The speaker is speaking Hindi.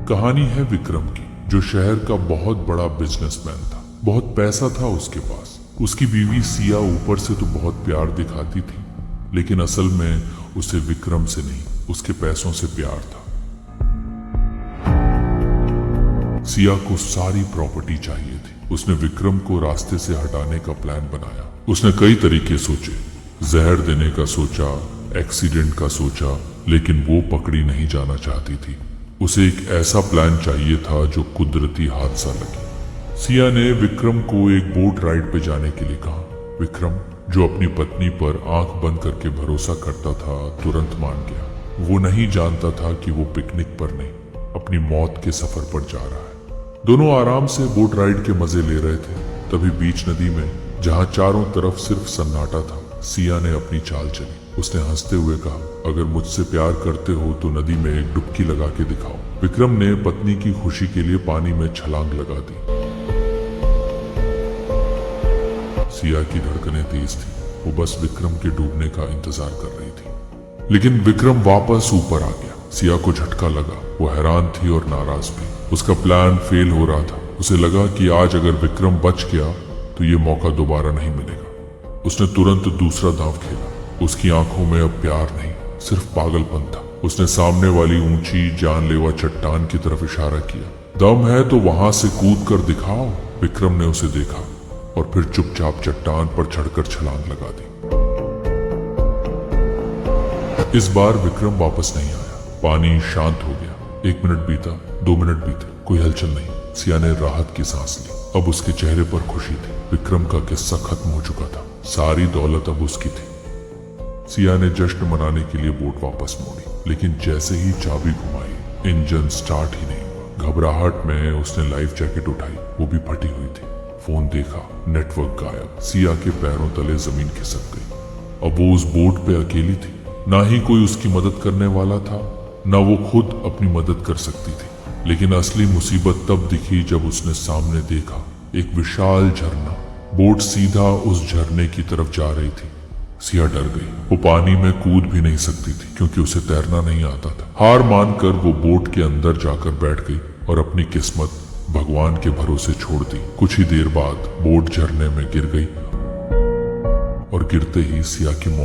कहानी है विक्रम की, जो शहर का बहुत बड़ा बिजनेसमैन था। बहुत पैसा था उसके पास। उसकी बीवी सिया ऊपर से तो बहुत प्यार दिखाती थी, लेकिन असल में उसे विक्रम से नहीं, उसके पैसों से प्यार था। सिया को सारी प्रॉपर्टी चाहिए थी। उसने विक्रम को रास्ते से हटाने का प्लान बनाया। उसने कई तरीके सोचे, जहर देने का सोचा, एक्सीडेंट का सोचा, लेकिन वो पकड़ी नहीं जाना चाहती थी। उसे एक ऐसा प्लान चाहिए था जो कुदरती हादसा लगे। सिया ने विक्रम को एक बोट राइड पे जाने के लिए कहा। विक्रम, जो अपनी पत्नी पर आंख बंद करके भरोसा करता था, तुरंत मान गया। वो नहीं जानता था कि वो पिकनिक पर नहीं, अपनी मौत के सफर पर जा रहा है। दोनों आराम से बोट राइड के मजे ले रहे थे। तभी बीच नदी में, जहां चारों तरफ सिर्फ सन्नाटा था, सिया ने अपनी चाल चली। उसने हंसते हुए कहा, अगर मुझसे प्यार करते हो तो नदी में एक डुबकी लगा के दिखाओ। विक्रम ने पत्नी की खुशी के लिए पानी में छलांग लगा दी। सिया की धड़कनें तेज थी। वो बस विक्रम के डूबने का इंतजार कर रही थी। लेकिन विक्रम वापस ऊपर आ गया। सिया को झटका लगा। वो हैरान थी और नाराज भी। उसका प्लान फेल हो रहा था। उसे लगा कि आज अगर विक्रम बच गया तो ये मौका दोबारा नहीं मिलेगा। उसने तुरंत दूसरा दांव खेला। उसकी आंखों में अब प्यार नहीं, सिर्फ पागलपन था। उसने सामने वाली ऊंची जानलेवा चट्टान की तरफ इशारा किया। दम है तो वहां से कूद कर दिखाओ। विक्रम ने उसे देखा और फिर चुपचाप चट्टान पर चढ़कर छलांग लगा दी। इस बार विक्रम वापस नहीं आया। पानी शांत हो गया। 1 मिनट बीता, 2 मिनट बीते, कोई हलचल नहीं। सिया ने राहत की सांस ली। अब उसके चेहरे पर खुशी थी। विक्रम का किस्सा खत्म हो चुका था। सारी दौलत अब उसकी थी। सिया ने जश्न मनाने के लिए बोट वापस मोड़ी, लेकिन जैसे ही चाबी घुमाई, इंजन स्टार्ट ही नहीं हुआ। घबराहट में उसने लाइफ जैकेट उठाई, वो भी फटी हुई थी। फोन देखा, नेटवर्क गायब। सिया के पैरों तले जमीन खिसक गई। अब वो उस बोट पे अकेली थी। ना ही कोई उसकी मदद करने वाला था, ना वो खुद अपनी मदद कर सकती थी। लेकिन असली मुसीबत तब दिखी जब उसने सामने देखा, एक विशाल झरना। बोट सीधा उस झरने की तरफ जा रही थी। सिया डर गई। वो पानी में कूद भी नहीं सकती थी, क्योंकि उसे तैरना नहीं आता था। हार मानकर वो बोट के अंदर जाकर बैठ गई और अपनी किस्मत भगवान के भरोसे छोड़ दी। कुछ ही देर बाद बोट झरने में गिर गई और गिरते ही सिया की मौत